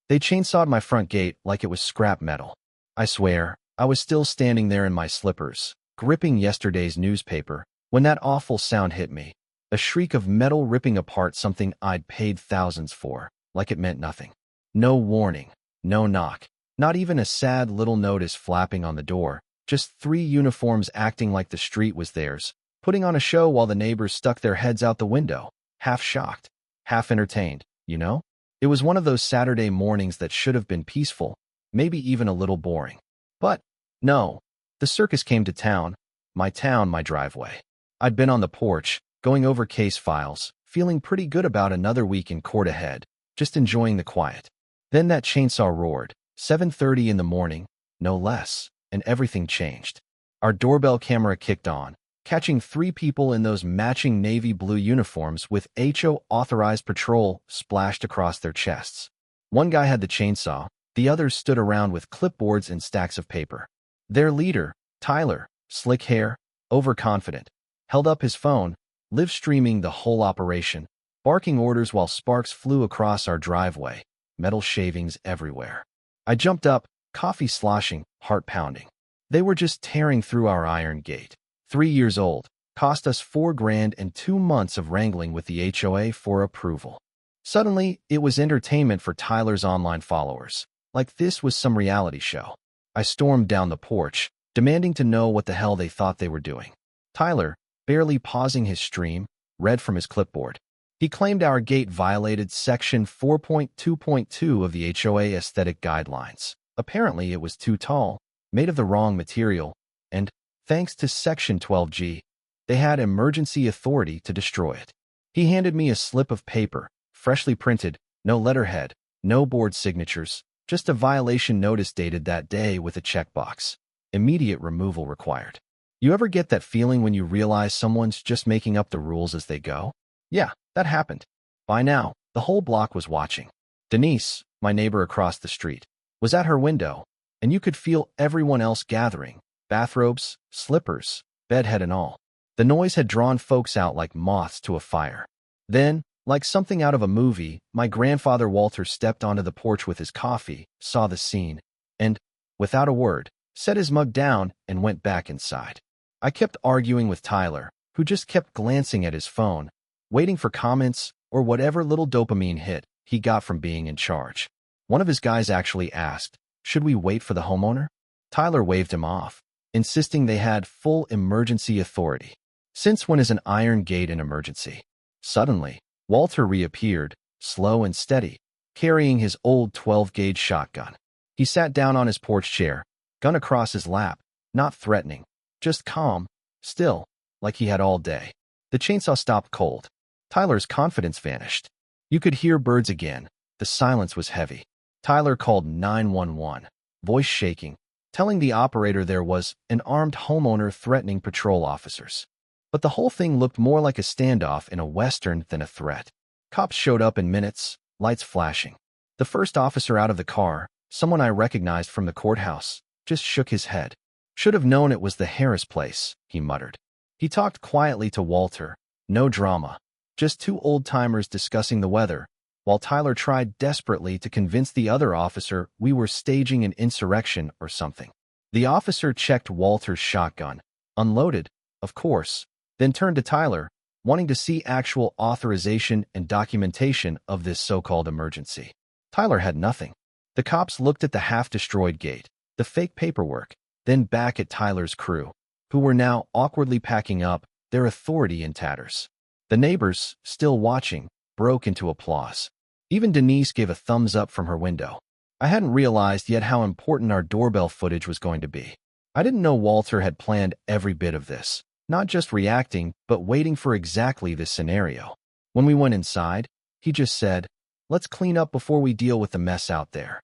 They chainsawed my front gate like it was scrap metal. I swear, I was still standing there in my slippers, gripping yesterday's newspaper, when that awful sound hit me. A shriek of metal ripping apart something I'd paid thousands for, like it meant nothing. No warning, no knock, not even a sad little notice flapping on the door, just 3 uniforms acting like the street was theirs, putting on a show while the neighbors stuck their heads out the window, half shocked, half entertained, you know? It was one of those Saturday mornings that should have been peaceful, maybe even a little boring. But, no, the circus came to town, my driveway. I'd been on the porch, going over case files, feeling pretty good about another week in court ahead, just enjoying the quiet. Then that chainsaw roared, 7:30 in the morning, no less, and everything changed. Our doorbell camera kicked on, catching 3 people in those matching navy blue uniforms with HO authorized patrol splashed across their chests. One guy had the chainsaw, the others stood around with clipboards and stacks of paper. Their leader, Tyler, slick hair, overconfident, held up his phone, live streaming the whole operation, barking orders while sparks flew across our driveway, metal shavings everywhere. I jumped up, coffee sloshing, heart pounding. They were just tearing through our iron gate. 3 years old, cost us $4,000 and 2 months of wrangling with the HOA for approval. Suddenly, it was entertainment for Tyler's online followers, like this was some reality show. I stormed down the porch, demanding to know what the hell they thought they were doing. Tyler, barely pausing his stream, read from his clipboard. He claimed our gate violated Section 4.2.2 of the HOA Aesthetic Guidelines. Apparently, it was too tall, made of the wrong material, and, thanks to Section 12G, they had emergency authority to destroy it. He handed me a slip of paper, freshly printed, no letterhead, no board signatures, just a violation notice dated that day with a checkbox. Immediate removal required. You ever get that feeling when you realize someone's just making up the rules as they go? Yeah, that happened. By now, the whole block was watching. Denise, my neighbor across the street, was at her window, and you could feel everyone else gathering, bathrobes, slippers, bedhead and all. The noise had drawn folks out like moths to a fire. Then, like something out of a movie, my grandfather Walter stepped onto the porch with his coffee, saw the scene, and, without a word, set his mug down and went back inside. I kept arguing with Tyler, who just kept glancing at his phone, waiting for comments or whatever little dopamine hit he got from being in charge. One of his guys actually asked, should we wait for the homeowner? Tyler waved him off, insisting they had full emergency authority. Since when is an iron gate an emergency? Suddenly, Walter reappeared, slow and steady, carrying his old 12-gauge shotgun. He sat down on his porch chair, gun across his lap, not threatening, just calm, still, like he had all day. The chainsaw stopped cold. Tyler's confidence vanished. You could hear birds again. The silence was heavy. Tyler called 911, voice shaking, telling the operator there was an armed homeowner threatening patrol officers. But the whole thing looked more like a standoff in a Western than a threat. Cops showed up in minutes, lights flashing. The first officer out of the car, someone I recognized from the courthouse, just shook his head. Should have known it was the Harris place, he muttered. He talked quietly to Walter, no drama, just 2 old-timers discussing the weather, while Tyler tried desperately to convince the other officer we were staging an insurrection or something. The officer checked Walter's shotgun, unloaded, of course, then turned to Tyler, wanting to see actual authorization and documentation of this so-called emergency. Tyler had nothing. The cops looked at the half-destroyed gate, the fake paperwork, then back at Tyler's crew, who were now awkwardly packing up, their authority in tatters. The neighbors, still watching, broke into applause. Even Denise gave a thumbs up from her window. I hadn't realized yet how important our doorbell footage was going to be. I didn't know Walter had planned every bit of this, not just reacting, but waiting for exactly this scenario. When we went inside, he just said, let's clean up before we deal with the mess out there.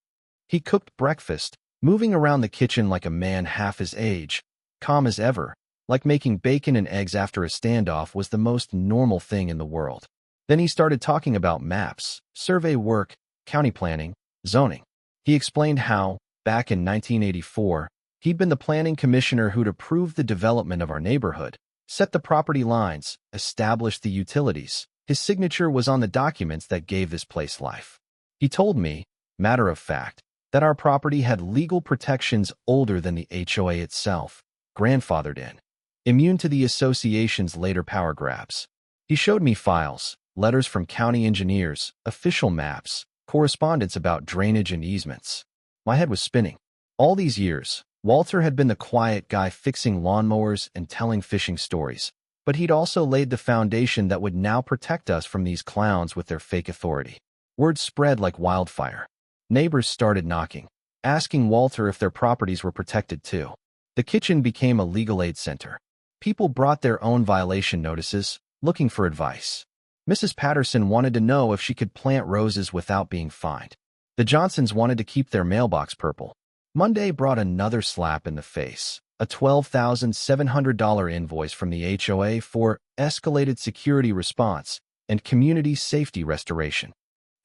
He cooked breakfast, moving around the kitchen like a man half his age, calm as ever, like making bacon and eggs after a standoff was the most normal thing in the world. Then he started talking about maps, survey work, county planning, zoning. He explained how, back in 1984, he'd been the planning commissioner who'd approved the development of our neighborhood, set the property lines, established the utilities. His signature was on the documents that gave this place life. He told me, Matter of fact, that our property had legal protections older than the HOA itself, grandfathered in, immune to the association's later power grabs. He showed me files, letters from county engineers, official maps, correspondence about drainage and easements. My head was spinning. All these years, Walter had been the quiet guy fixing lawnmowers and telling fishing stories, but he'd also laid the foundation that would now protect us from these clowns with their fake authority. Word spread like wildfire. Neighbors started knocking, asking Walter if their properties were protected too. The kitchen became a legal aid center. People brought their own violation notices, looking for advice. Mrs. Patterson wanted to know if she could plant roses without being fined. The Johnsons wanted to keep their mailbox purple. Monday brought another slap in the face, a $12,700 invoice from the HOA for escalated security response and community safety restoration.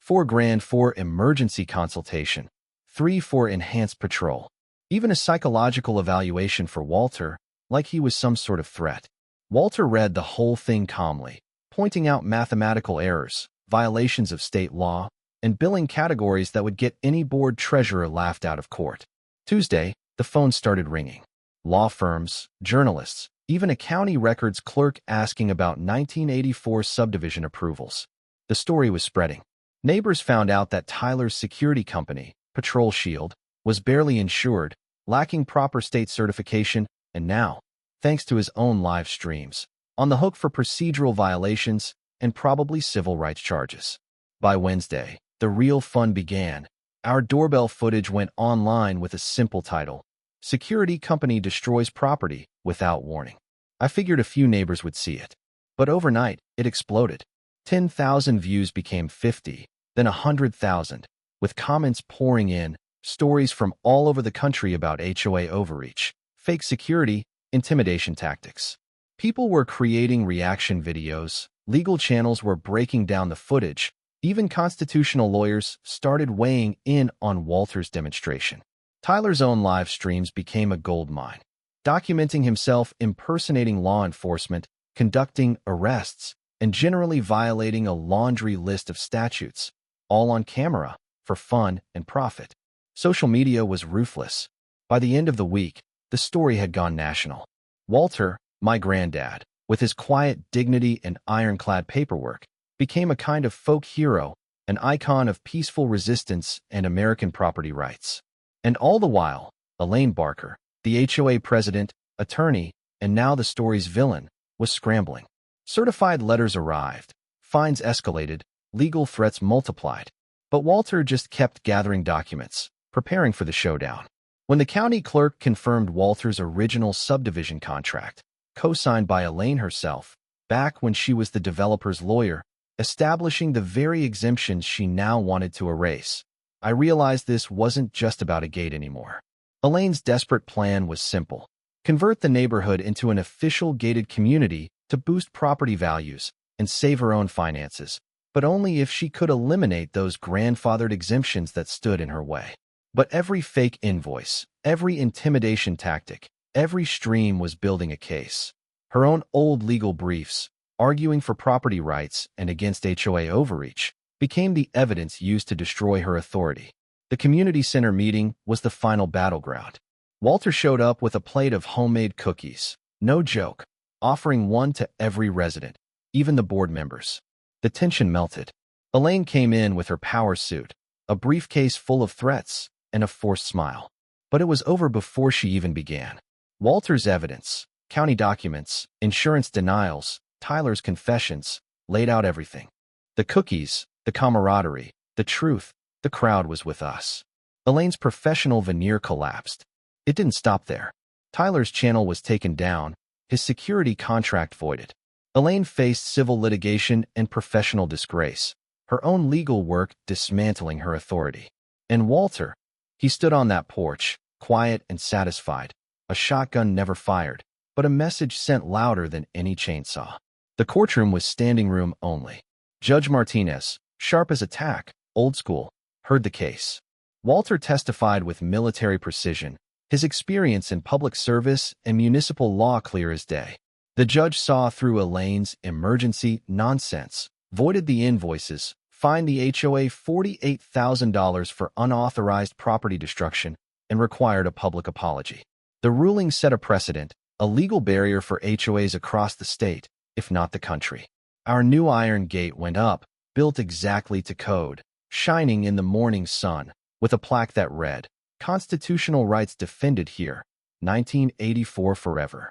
$4,000 for emergency consultation, $3,000 for enhanced patrol. Even a psychological evaluation for Walter, like he was some sort of threat. Walter read the whole thing calmly, pointing out mathematical errors, violations of state law, and billing categories that would get any board treasurer laughed out of court. Tuesday, the phone started ringing. Law firms, journalists, even a county records clerk asking about 1984 subdivision approvals. The story was spreading. Neighbors found out that Tyler's security company, Patrol Shield, was barely insured, lacking proper state certification, and now, thanks to his own live streams, on the hook for procedural violations and probably civil rights charges. By Wednesday, the real fun began. Our doorbell footage went online with a simple title: Security Company Destroys Property Without Warning. I figured a few neighbors would see it. But overnight, it exploded. 10,000 views became 50, then 100,000, with comments pouring in, stories from all over the country about HOA overreach, fake security, intimidation tactics. People were creating reaction videos, legal channels were breaking down the footage, even constitutional lawyers started weighing in on Walter's demonstration. Tyler's own live streams became a goldmine, documenting himself impersonating law enforcement, conducting arrests, and generally violating a laundry list of statutes, all on camera, for fun and profit. Social media was ruthless. By the end of the week, the story had gone national. Walter, my granddad, with his quiet dignity and ironclad paperwork, became a kind of folk hero, an icon of peaceful resistance and American property rights. And all the while, Elaine Barker, the HOA president, attorney, and now the story's villain, was scrambling. Certified letters arrived, fines escalated, legal threats multiplied. But Walter just kept gathering documents, preparing for the showdown. When the county clerk confirmed Walter's original subdivision contract, co-signed by Elaine herself, back when she was the developer's lawyer, establishing the very exemptions she now wanted to erase, I realized this wasn't just about a gate anymore. Elaine's desperate plan was simple: convert the neighborhood into an official gated community to boost property values and save her own finances, but only if she could eliminate those grandfathered exemptions that stood in her way. But every fake invoice, every intimidation tactic, every stream was building a case. Her own old legal briefs, arguing for property rights and against HOA overreach, became the evidence used to destroy her authority. The community center meeting was the final battleground. Walter showed up with a plate of homemade cookies, no joke, offering one to every resident, even the board members. The tension melted. Elaine came in with her power suit, a briefcase full of threats, and a forced smile. But it was over before she even began. Walter's evidence, county documents, insurance denials, Tyler's confessions, laid out everything. The cookies, the camaraderie, the truth, the crowd was with us. Elaine's professional veneer collapsed. It didn't stop there. Tyler's channel was taken down, his security contract voided. Elaine faced civil litigation and professional disgrace, her own legal work dismantling her authority. And Walter, he stood on that porch, quiet and satisfied, a shotgun never fired, but a message sent louder than any chainsaw. The courtroom was standing room only. Judge Martinez, sharp as a tack, old school, heard the case. Walter testified with military precision, his experience in public service and municipal law clear as day. The judge saw through Elaine's emergency nonsense, voided the invoices, fined the HOA $48,000 for unauthorized property destruction, and required a public apology. The ruling set a precedent, a legal barrier for HOAs across the state, if not the country. Our new iron gate went up, built exactly to code, shining in the morning sun, with a plaque that read, "Constitutional rights defended here, 1984 forever."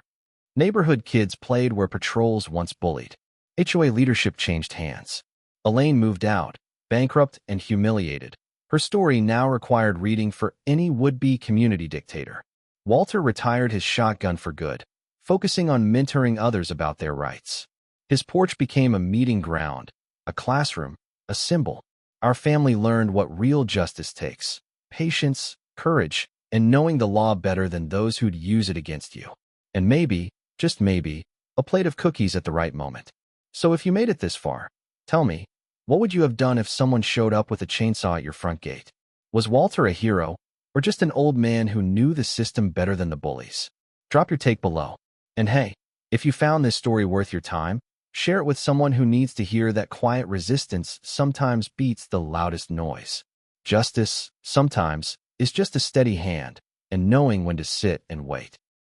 Neighborhood kids played where patrols once bullied. HOA leadership changed hands. Elaine moved out, bankrupt and humiliated. Her story now required reading for any would-be community dictator. Walter retired his shotgun for good, focusing on mentoring others about their rights. His porch became a meeting ground, a classroom, a symbol. Our family learned what real justice takes: patience, courage, and knowing the law better than those who'd use it against you. And maybe, just maybe, a plate of cookies at the right moment. So if you made it this far, tell me, what would you have done if someone showed up with a chainsaw at your front gate? Was Walter a hero, or just an old man who knew the system better than the bullies? Drop your take below. And hey, if you found this story worth your time, share it with someone who needs to hear that quiet resistance sometimes beats the loudest noise. Justice, sometimes, is just a steady hand and knowing when to sit and wait.